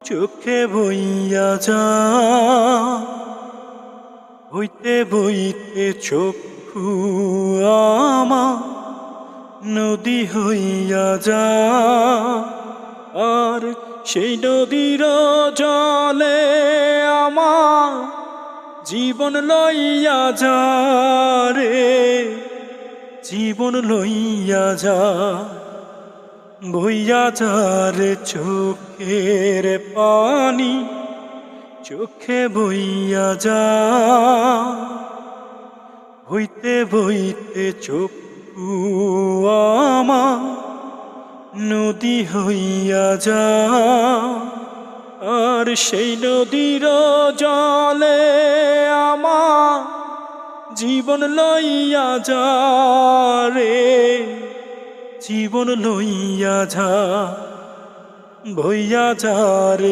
চোখে বইয়া যা হইতে বইতে চক্ষু আমার নদী হইয়া যা আর সেই নদীর জলে আমার জীবন লইয়া যা রে জীবন লইয়া যা বইয়া যা রে চোখের পানি চোখে বইয়া যা হইতে বইতে চক্ষু আমার নদী হইয়া যা আর সেই নদীর জলে আমার জীবন লইয়া যা রে জীবন লইয়া যা বইয়া যা রে।